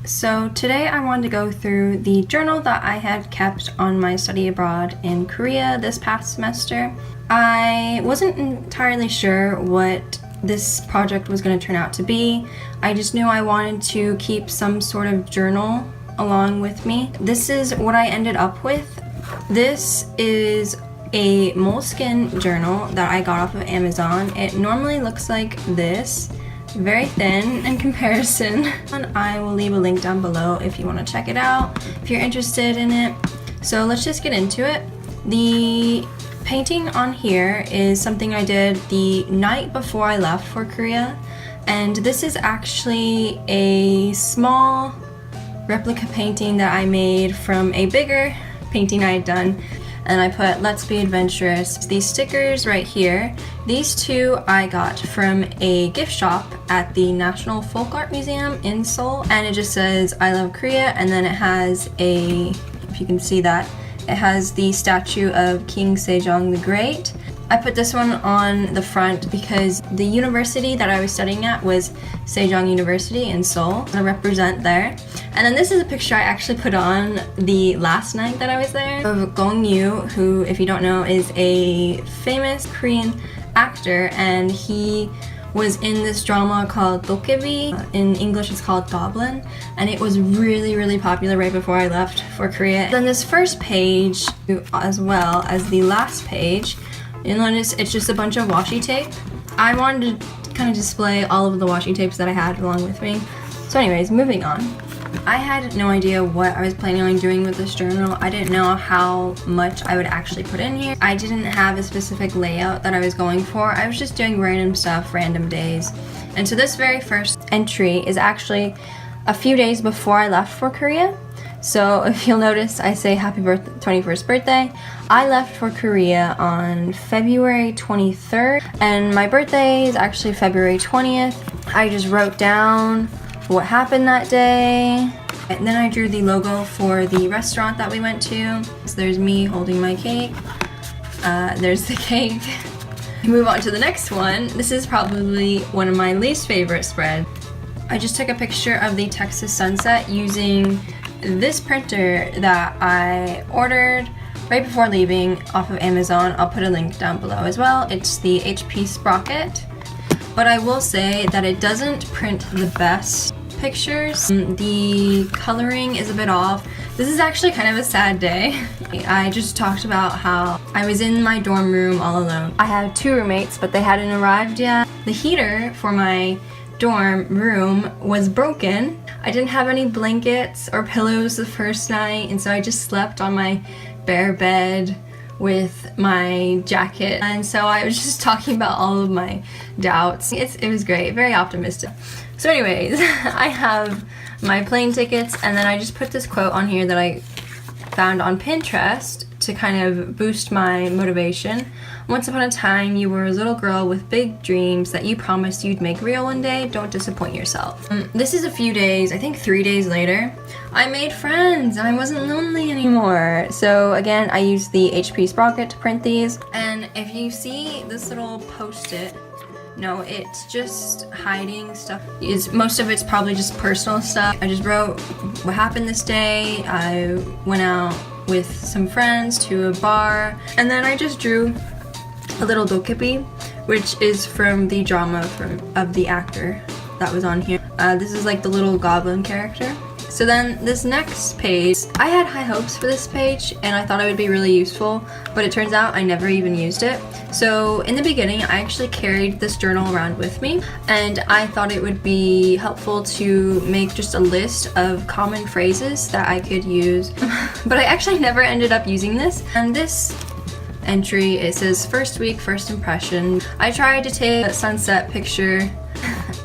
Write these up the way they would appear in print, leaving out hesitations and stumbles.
So today I wanted to go through the journal that I had kept on my study abroad in Korea this past semester. I wasn't entirely sure what this project was going to turn out to be. I just knew I wanted to keep some sort of journal along with me. This is what I ended up with. This is a Moleskin journal that I got off of Amazon. It normally looks like this. Very thin in comparison. And I will leave a link down below if you want to check it out, if you're interested in it. So let's just get into it. The painting on here is something I did the night before I left for Korea. And this is actually a small replica painting that I made from a bigger painting I had done. And I put "Let's be adventurous." These stickers right here, these two I got from a gift shop at the National Folk Art Museum in Seoul, and it just says "I love Korea," and then it has if you can see that, it has the statue of King Sejong the Great. I put this one on the front because the university that I was studying at was Sejong University in Seoul. I represent there. And then this is a picture I actually put on the last night that I was there of Jeonju, who, if you don't know, is a famous Korean actor, and he was in this drama called Dokkaebi. In English it's called Goblin, and it was really popular right before I left for Korea. Then this first page, as well as the last page, you'll notice it's just a bunch of washi tape. I wanted to kind of display all of the washi tapes that I had along with me. So anyways, moving on. I had no idea what I was planning on doing with this journal. I didn't know how much I would actually put in here. I didn't have a specific layout that I was going for. I was just doing random stuff, random days. And so this very first entry is actually a few days before I left for Korea. So if you'll notice, I say happy 21st birthday. I left for Korea on February 23rd, and my birthday is actually February 20th. I just wrote down what happened that day, and then I drew the logo for the restaurant that we went to. So there's me holding my cake. There's the cake. Move on to the next one. This is probably one of my least favorite spreads. I just took a picture of the Texas sunset using this printer that I ordered right before leaving off of Amazon. I'll put a link down below as well. It's the HP Sprocket. But I will say that it doesn't print the best pictures. The coloring is a bit off. This is actually kind of a sad day. I just talked about how I was in my dorm room all alone. I had two roommates, but they hadn't arrived yet. The heater for my dorm room was broken. I didn't have any blankets or pillows the first night, and so I just slept on my bare bed with my jacket, and so I was just talking about all of my doubts. It was great, very optimistic. So anyways, I have my plane tickets, and then I just put this quote on here that I found on Pinterest to kind of boost my motivation. Once upon a time, you were a little girl with big dreams that you promised you'd make real one day. Don't disappoint yourself. This is a few days, I think 3 days later. I made friends and I wasn't lonely anymore. So again, I used the HP Sprocket to print these. And if you see this little post-it, no, it's just hiding stuff. Most of it's probably just personal stuff. I just wrote what happened this day. I went out with some friends to a bar, and then I just drew a little dokkaebi, which is from the drama of the actor that was on here. This is like the little goblin character. So then this next page, I had high hopes for this page and I thought it would be really useful, but it turns out I never even used it. So in the beginning, I actually carried this journal around with me, and I thought it would be helpful to make just a list of common phrases that I could use. But I actually never ended up using this. And this entry, it says first week, first impression. I tried to take a sunset picture,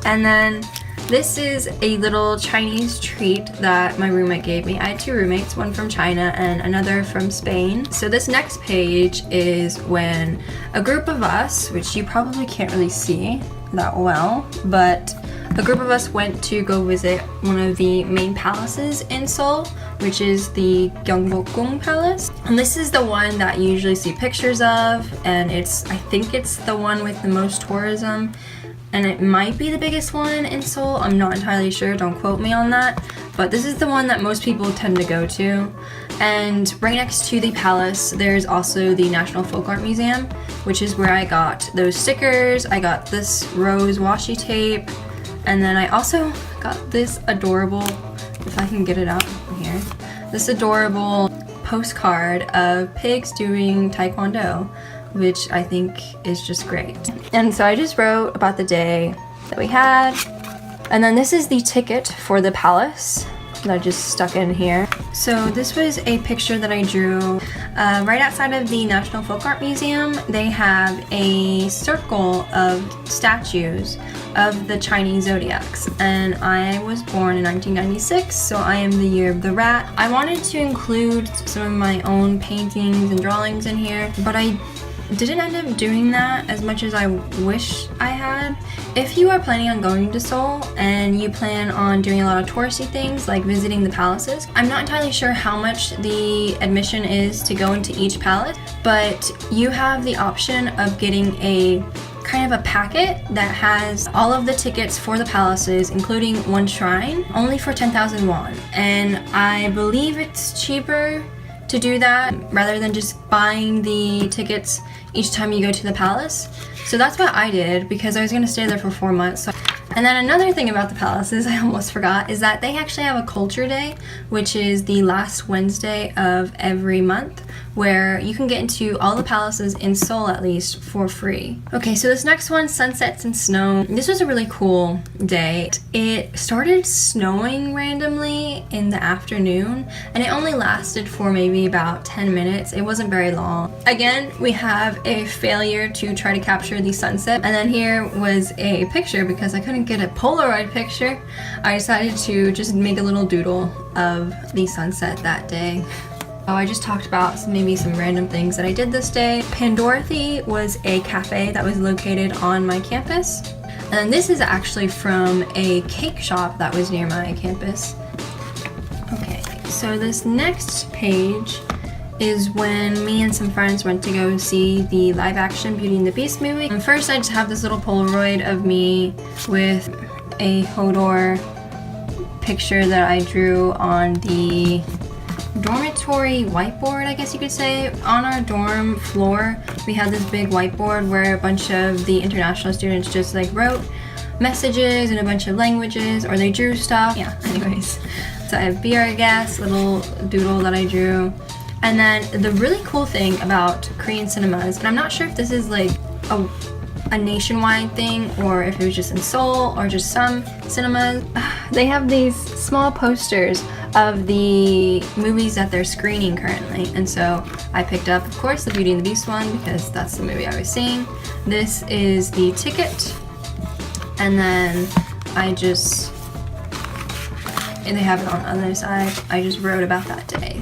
and then this is a little Chinese treat that my roommate gave me. I had two roommates, one from China and another from Spain. So this next page is when a group of us, which you probably can't really see that well, but a group of us went to go visit one of the main palaces in Seoul, which is the Gyeongbokgung Palace. And this is the one that you usually see pictures of, and I think it's the one with the most tourism. And it might be the biggest one in Seoul, I'm not entirely sure, don't quote me on that. but this is the one that most people tend to go to. And right next to the palace, there's also the National Folk Art Museum, which is where I got those stickers. I got this rose washi tape, and then I also got this adorable, if I can get it out here, this adorable postcard of pigs doing taekwondo, which I think is just great. And so I just wrote about the day that we had. And then this is the ticket for the palace that I just stuck in here. So this was a picture that I drew right outside of the National Folk Art Museum. They have a circle of statues of the Chinese zodiacs, and I was born in 1996, so I am the year of the rat. I wanted to include some of my own paintings and drawings in here, but I didn't end up doing that as much as I wish I had. If you are planning on going to Seoul and you plan on doing a lot of touristy things like visiting the palaces, I'm not entirely sure how much the admission is to go into each palace, but you have the option of getting a kind of a packet that has all of the tickets for the palaces, including one shrine, only for 10,000 won. And I believe it's cheaper to do that rather than just buying the tickets each time you go to the palace. So that's what I did because I was going to stay there for 4 months. And then another thing about the palaces I almost forgot is that they actually have a culture day, which is the last Wednesday of every month, where you can get into all the palaces in Seoul at least for free. Okay, so this next one, Sunsets and Snow. This was a really cool day. It started snowing randomly in the afternoon, and it only lasted for maybe about 10 minutes. It wasn't very long. Again, we have a failure to try to capture the sunset, and then here was a picture because I couldn't get a Polaroid picture. I decided to just make a little doodle of the sunset that day. Oh, I just talked about maybe some random things that I did this day. Pandorothy was a cafe that was located on my campus. And then this is actually from a cake shop that was near my campus. Okay, so this next page is when me and some friends went to go see the live action Beauty and the Beast movie. And first I just have this little Polaroid of me with a Hodor picture that I drew on the dormitory whiteboard, I guess you could say. On our dorm floor, we had this big whiteboard where a bunch of the international students just like wrote messages in a bunch of languages, or they drew stuff. Yeah, anyways. So I have Be Our Guest, little doodle that I drew. And then the really cool thing about Korean cinemas, and I'm not sure if this is like a nationwide thing or if it was just in Seoul or just some cinemas, they have these small posters of the movies that they're screening currently. And so I picked up, of course, the Beauty and the Beast one because that's the movie I was seeing. This is the ticket. And then and they have it on the other side. I just wrote about that day.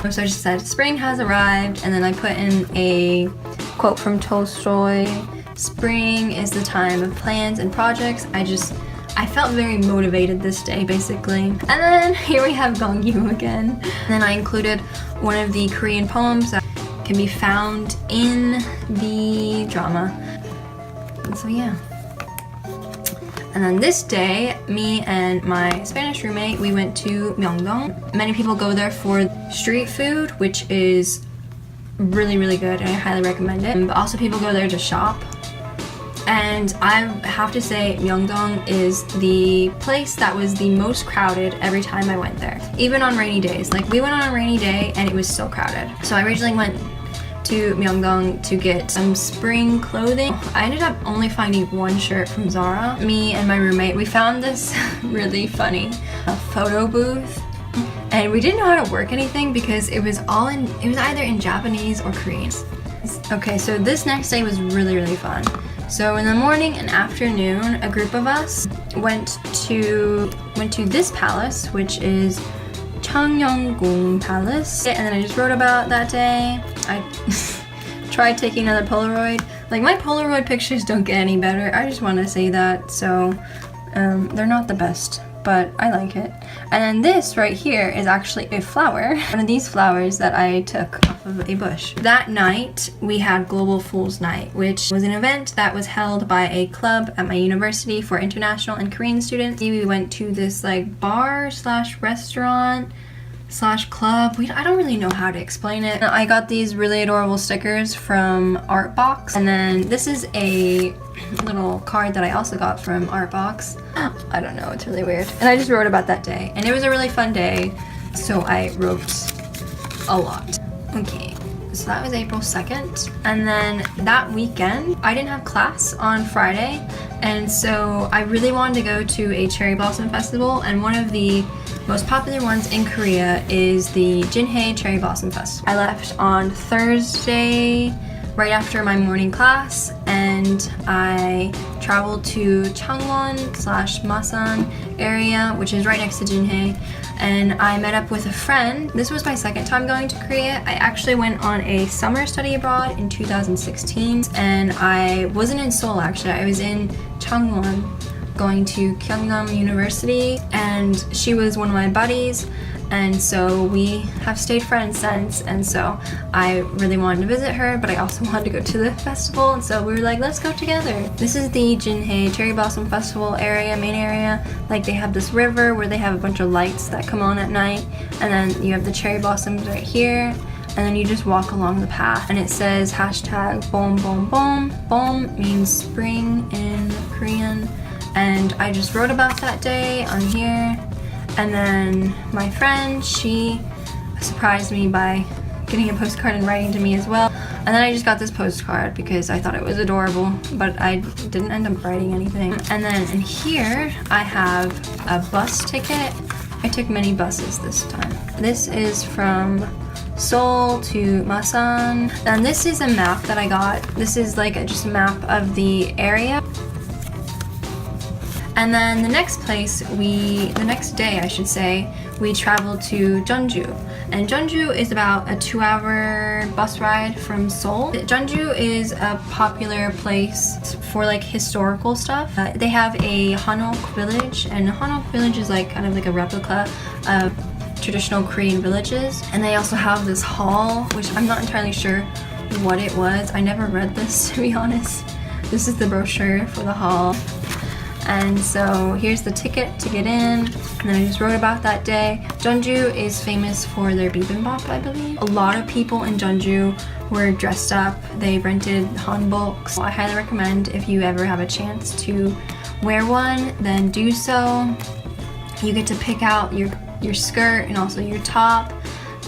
So I just said, spring has arrived, and then I put in a quote from Tolstoy, spring is the time of plans and projects. I felt very motivated this day, basically. And then here we have Gongyu again. And then I included one of the Korean poems that can be found in the drama. And so yeah. And then this day, me and my Spanish roommate, we went to Myeongdong. Many people go there for street food, which is really, really good, and I highly recommend it. But also people go there to shop. And I have to say, Myeongdong is the place that was the most crowded every time I went there. Even on rainy days. Like, we went on a rainy day and it was so crowded. So I originally went to Myeongdong to get some spring clothing. I ended up only finding one shirt from Zara. Me and my roommate, we found this really funny photo booth, and we didn't know how to work anything because it was either in Japanese or Korean. Okay, so this next day was really, really fun. So in the morning and afternoon, a group of us went to this palace, which is Cheonggyeong Palace, and then I just wrote about that day. I tried taking another Polaroid. Like, my Polaroid pictures don't get any better. I just want to say that. So they're not the best but I like it. And then this right here is actually a flower, one of these flowers that I took off of a bush. That night we had Global Fools Night, which was an event that was held by a club at my university for international and Korean students. We went to this like bar slash restaurant slash club. I don't really know how to explain it. I got these really adorable stickers from Artbox, and then this is a little card that I also got from Artbox. I don't know, it's really weird. And I just wrote about that day, and it was a really fun day, so I wrote a lot. Okay, so that was April 2nd, and then that weekend I didn't have class on Friday, and so I really wanted to go to a cherry blossom festival, and one of the most popular ones in Korea is the Jinhae Cherry Blossom Festival. I left on Thursday right after my morning class, and I traveled to Changwon slash Masan area, which is right next to Jinhae, and I met up with a friend. This was my second time going to Korea. I actually went on a summer study abroad in 2016, and I wasn't in Seoul actually. I was in Changwon, going to Kyungnam University, and she was one of my buddies, and so we have stayed friends since, and so I really wanted to visit her, but I also wanted to go to the festival, and so we were like, let's go together. This is the Jinhae Cherry Blossom Festival area, main area. Like, they have this river where they have a bunch of lights that come on at night, and then you have the cherry blossoms right here, and then you just walk along the path, and it says hashtag bom bom bom. Bom means spring in Korean, and I just wrote about that day on here. And then my friend, she surprised me by getting a postcard and writing to me as well. And then I just got this postcard because I thought it was adorable, but I didn't end up writing anything. And then in here I have a bus ticket. I took many buses this time. This is from Seoul to Masan, and this is a map that I got. This is like just a map of the area. And then the next day I should say, we traveled to Jeonju. And Jeonju is about a 2-hour bus ride from Seoul. Jeonju is a popular place for like historical stuff. They have a Hanok village, and Hanok village is like kind of like a replica of traditional Korean villages. And they also have this hall, which I'm not entirely sure what it was. I never read this, to be honest. This is the brochure for the hall. And so here's the ticket to get in, and then I just wrote about that day. Jeonju is famous for their bibimbap, I believe. A lot of people in Jeonju were dressed up. They rented hanboks. I highly recommend, if you ever have a chance to wear one, then do so. You get to pick out your skirt and also your top,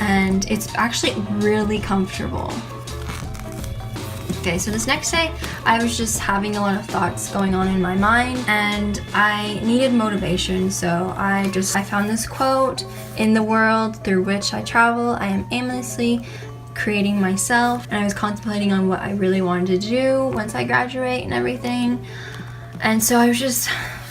and it's actually really comfortable. Okay, so this next day, I was just having a lot of thoughts going on in my mind, and I needed motivation, so I found this quote: "In the world through which I travel, I am aimlessly creating myself," and I was contemplating on what I really wanted to do once I graduate and everything. And so I was just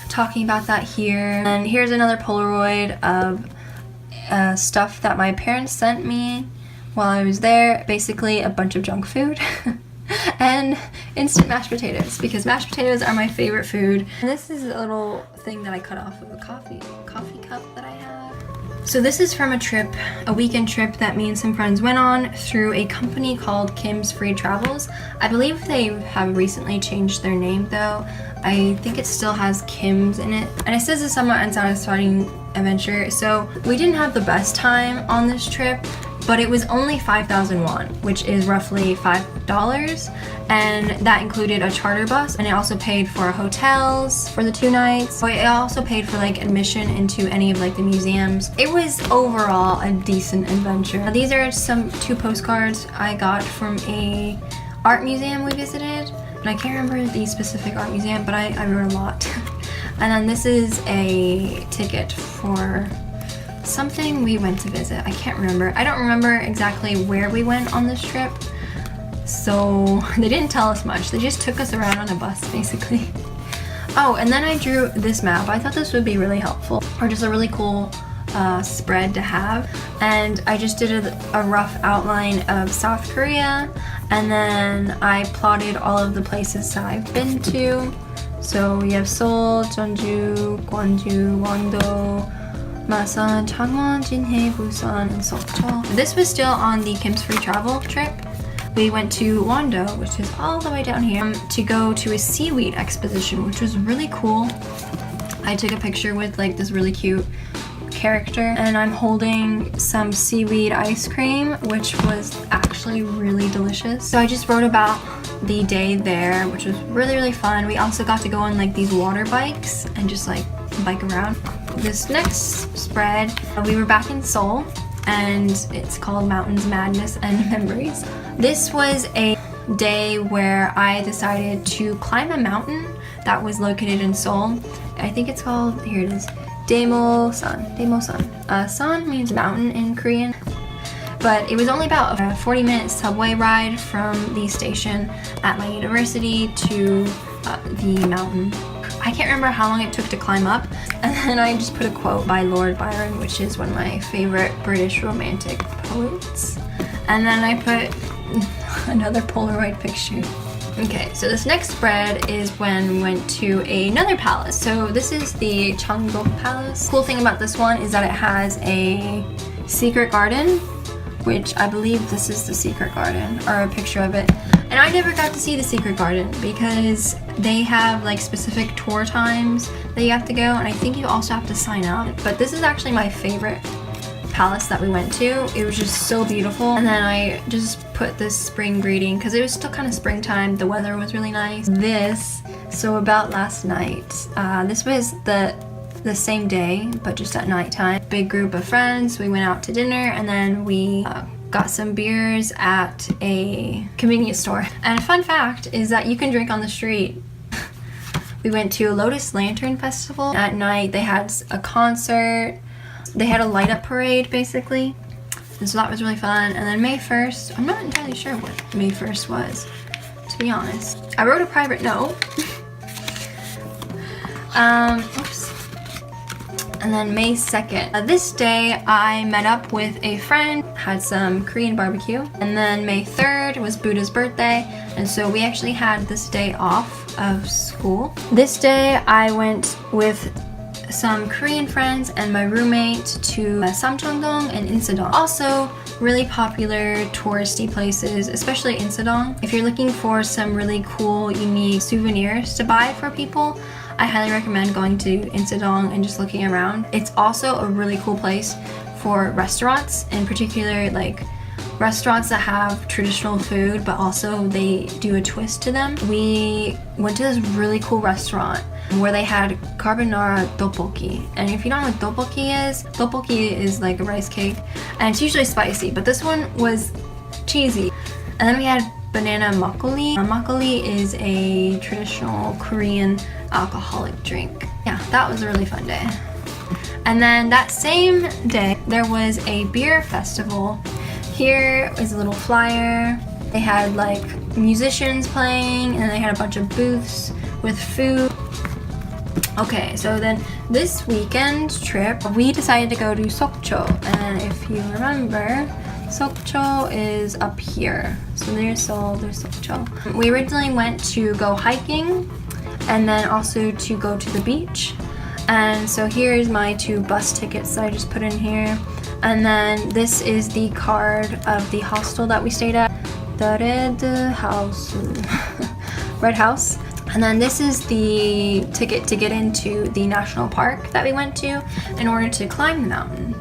talking about that here. And here's another Polaroid of stuff that my parents sent me while I was there. Basically a bunch of junk food. And instant mashed potatoes, because mashed potatoes are my favorite food. And this is a little thing that I cut off of a coffee cup that I have. So this is from a weekend trip that me and some friends went on through a company called Kim's Free Travels. I believe they have recently changed their name though. I think it still has Kim's in it. And it says a somewhat unsatisfying adventure. So we didn't have the best time on this trip, but it was only 5,000 won, which is roughly $5, and that included a charter bus, and it also paid for hotels for the 2 nights. So it also paid for like admission into any of like the museums. It was overall a decent adventure. Now, these are 2 postcards I got from a art museum we visited, and I can't remember the specific art museum, but I wrote a lot. And then this is a ticket for something we went to visit. I can't remember. I don't remember exactly where we went on this trip, so they didn't tell us much. They just took us around on a bus, basically. Oh, and then I drew this map. I thought this would be really helpful, or just a really cool spread to have. And I just did a rough outline of South Korea, and then I plotted all of the places that I've been to. So we have Seoul, Jeonju, Gwangju, Wando, Masan, Changwon, Jinhae, Busan, and Sokcho. This was still on the Kim's Free Travel trip. We went to Wando, which is all the way down here, to go to a seaweed exposition, which was really cool. I took a picture with like this really cute character, and I'm holding some seaweed ice cream, which was actually really delicious. So I just wrote about the day there, which was really, really fun. We also got to go on like these water bikes and just like bike around. This next spread, we were back in Seoul, and it's called Mountains, Madness, and Memories. This was a day where I decided to climb a mountain that was located in Seoul. I think it's called, here it is, Daemosan. Daemosan. San means mountain in Korean. But it was only about a 40-minute subway ride from the station at my university to the mountain. I can't remember how long it took to climb up, and then I just put a quote by Lord Byron, which is one of my favorite British romantic poets. And then I put another Polaroid picture. Okay, so this next spread is when we went to another palace. So this is the Cheongdok Palace. Cool thing about this one is that it has a secret garden, which I believe this is the secret garden, or a picture of it. And I never got to see the secret garden because they have like specific tour times that you have to go, and I think you also have to sign up. But this is actually my favorite palace that we went to. It was just so beautiful. And then I just put this spring greeting because it was still kind of springtime. The weather was really nice. So about last night, this was the same day, but just at nighttime. Big group of friends, we went out to dinner, and then we got some beers at a convenience store. And a fun fact is that you can drink on the street. We went to a Lotus Lantern Festival. At night, they had a concert. They had a light up parade, basically. And so that was really fun. And then May 1st, I'm not entirely sure what May 1st was, to be honest. I wrote a private note. Oops. And then May 2nd. This day I met up with a friend, had some Korean barbecue. And then May 3rd was Buddha's birthday, and so we actually had this day off of school. This day I went with some Korean friends and my roommate to Samcheongdong and Insadong. Also really popular touristy places, especially Insadong. If you're looking for some really cool, unique souvenirs to buy for people, I highly recommend going to Insadong and just looking around. It's also a really cool place for restaurants, in particular like restaurants that have traditional food but also they do a twist to them. We went to this really cool restaurant where they had carbonara tteokbokki. And if you don't know what tteokbokki is like a rice cake, and it's usually spicy, but this one was cheesy. And then we had banana makgeolli. Makgeolli is a traditional Korean alcoholic drink. Yeah, that was a really fun day. And then that same day, there was a beer festival. Here is a little flyer. They had like musicians playing, and they had a bunch of booths with food. Okay, so then this weekend trip, we decided to go to Sokcho. And if you remember, Sokcho is up here. So there's Seoul, there's Sokcho. We originally went to go hiking and then also to go to the beach. And so here's my 2 bus tickets that I just put in here. And then this is the card of the hostel that we stayed at. The Red House. Red House. And then this is the ticket to get into the national park that we went to in order to climb the mountain.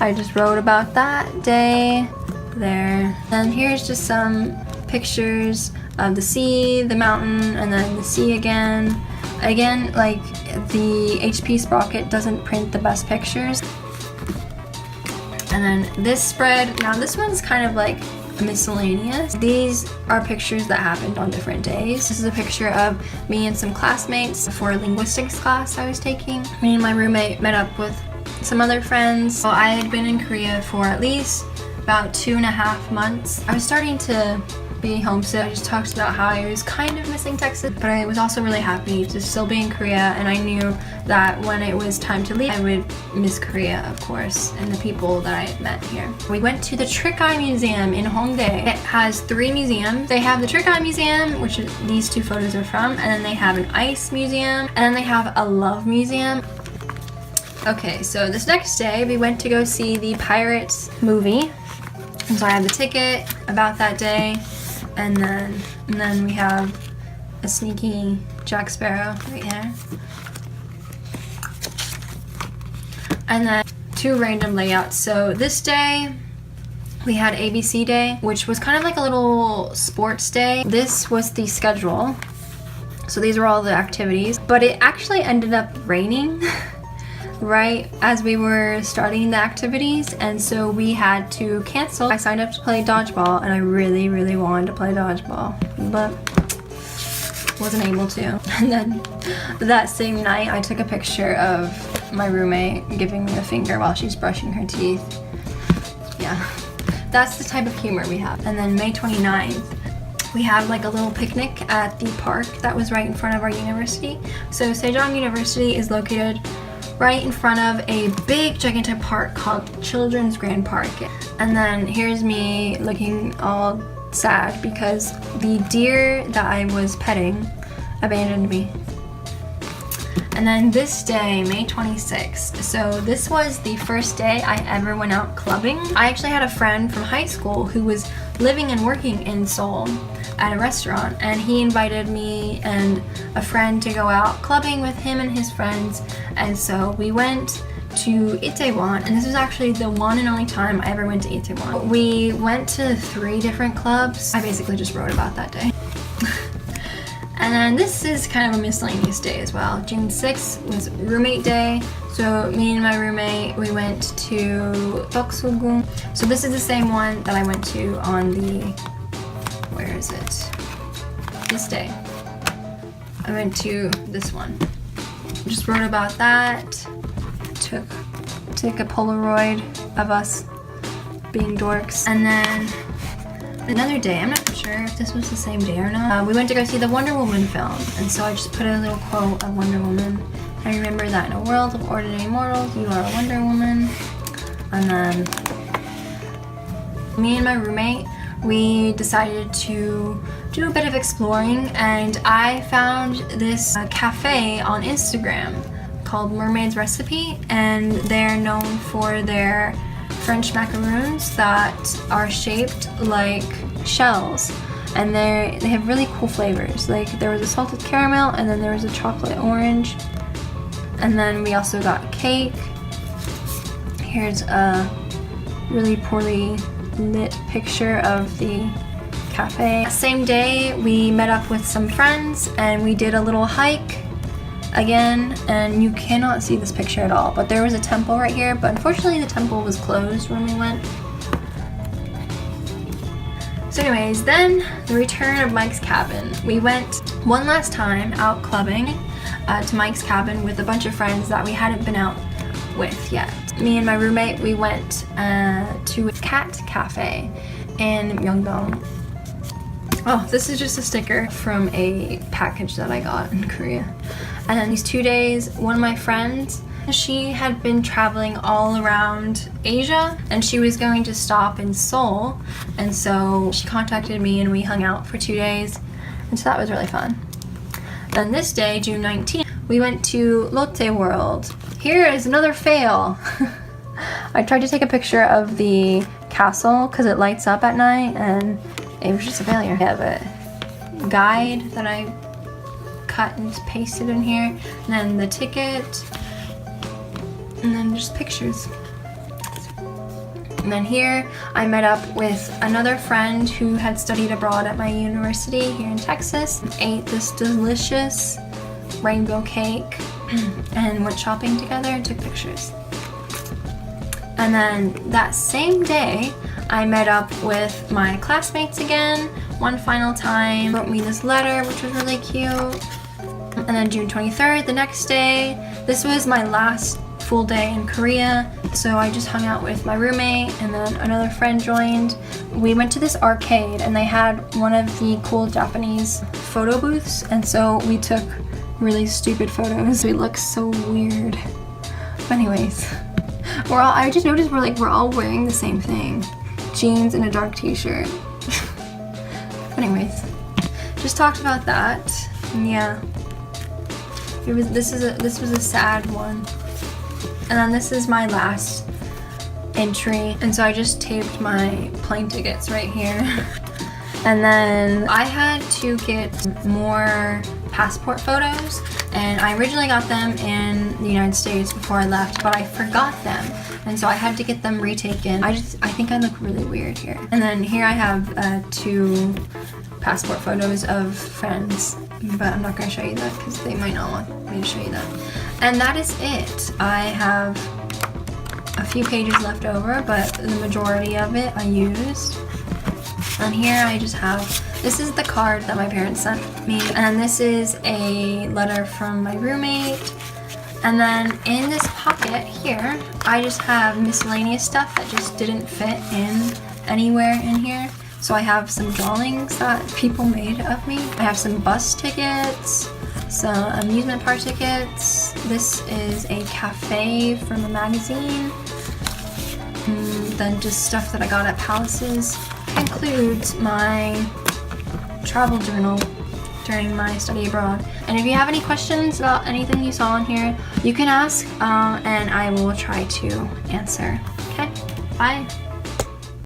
I just wrote about that day there. And here's just some pictures of the sea, the mountain, and then the sea again. Again, like the HP Sprocket doesn't print the best pictures. And then this spread, now this one's kind of like miscellaneous. These are pictures that happened on different days. This is a picture of me and some classmates for a linguistics class I was taking. Me and my roommate met up with some other friends. So I had been in Korea for at least about 2.5 months. I was starting to being homesick. I just talked about how I was kind of missing Texas, but I was also really happy to still be in Korea, and I knew that when it was time to leave, I would miss Korea, of course, and the people that I had met here. We went to the Trick Eye Museum in Hongdae. It has 3 museums. They have the Trick Eye Museum, which these 2 photos are from, and then they have an ice museum, and then they have a love museum. Okay, so this next day we went to go see the Pirates movie. And so I had the ticket about that day, and then we have a sneaky Jack Sparrow right here. And then 2 random layouts. So this day we had ABC Day, which was kind of like a little sports day. This was the schedule. So these were all the activities, but it actually ended up raining right as we were starting the activities, and so we had to cancel. I signed up to play dodgeball, and I really, really wanted to play dodgeball, but wasn't able to. And then that same night, I took a picture of my roommate giving me a finger while she's brushing her teeth. Yeah, that's the type of humor we have. And then May 29th, we had like a little picnic at the park that was right in front of our university. So Sejong University is located right in front of a big gigantic park called Children's Grand Park. And then here's me looking all sad because the deer that I was petting abandoned me. And then this day, May 26th, so this was the first day I ever went out clubbing. I actually had a friend from high school who was living and working in Seoul at a restaurant, and he invited me and a friend to go out clubbing with him and his friends. And so we went to Itaewon, and this was actually the one and only time I ever went to Itaewon. We went to 3 different clubs. I basically just wrote about that day. And then this is kind of a miscellaneous day as well. June 6th was roommate day. So me and my roommate, we went to Sokcho. So this is the same one that I went to on the, where is it? This day. I went to this one. Just wrote about that. Took a Polaroid of us being dorks. And then another day, I'm not sure if this was the same day or not. We went to go see the Wonder Woman film, and so I just put a little quote of Wonder Woman. I remember that in a world of ordinary mortals, you are a Wonder Woman. And then me and my roommate, we decided to do a bit of exploring, and I found this cafe on Instagram called Mermaid's Recipe, and they're known for their French macaroons that are shaped like shells, and they have really cool flavors. Like there was a salted caramel, and then there was a chocolate orange, and then we also got cake. Here's a really poorly lit picture of the cafe. Same day we met up with some friends and we did a little hike again, and you cannot see this picture at all, but there was a temple right here, but unfortunately the temple was closed when we went. So anyways, then the return of Mike's cabin. We went one last time out clubbing to Mike's cabin with a bunch of friends that we hadn't been out with yet. Me and my roommate, we went to a cat cafe in Myeongdong. Oh, this is just a sticker from a package that I got in Korea. And then these 2 days, one of my friends, she had been traveling all around Asia, and she was going to stop in Seoul, and so she contacted me and we hung out for 2 days, and so that was really fun. Then this day, June 19th, we went to Lotte World. Here is another fail. I tried to take a picture of the castle because it lights up at night, and it was just a failure. I have a guide that I cut and just pasted in here, and then the ticket, and then just pictures. And then here I met up with another friend who had studied abroad at my university here in Texas, ate this delicious rainbow cake, and went shopping together and took pictures. And then that same day, I met up with my classmates again, one final time. Wrote me this letter, which was really cute. And then June 23rd, the next day, this was my last full day in Korea. So I just hung out with my roommate and then another friend joined. We went to this arcade and they had one of the cool Japanese photo booths, and so we took really stupid photos. We look so weird. But anyways, I just noticed we're all wearing the same thing. Jeans and a dark t-shirt. Anyways, just talked about that. And yeah. This was a sad one. And then this is my last entry. And so I just taped my plane tickets right here. And then I had to get more passport photos, and I originally got them in the United States before I left, but I forgot them, and so I had to get them retaken. I think I look really weird here. And then here I have 2 passport photos of friends, but I'm not going to show you that because they might not want me to show you that. And that is it. I have a few pages left over, but the majority of it I used. And here I just have, this is the card that my parents sent me, and this is a letter from my roommate. And then in this pocket here, I just have miscellaneous stuff that just didn't fit in anywhere in here. So I have some drawings that people made of me. I have some bus tickets, some amusement park tickets. This is a cafe from a magazine. And then just stuff that I got at Palaces. Includes my travel journal during my study abroad. And if you have any questions about anything you saw in here, you can ask and I will try to answer. Okay, bye.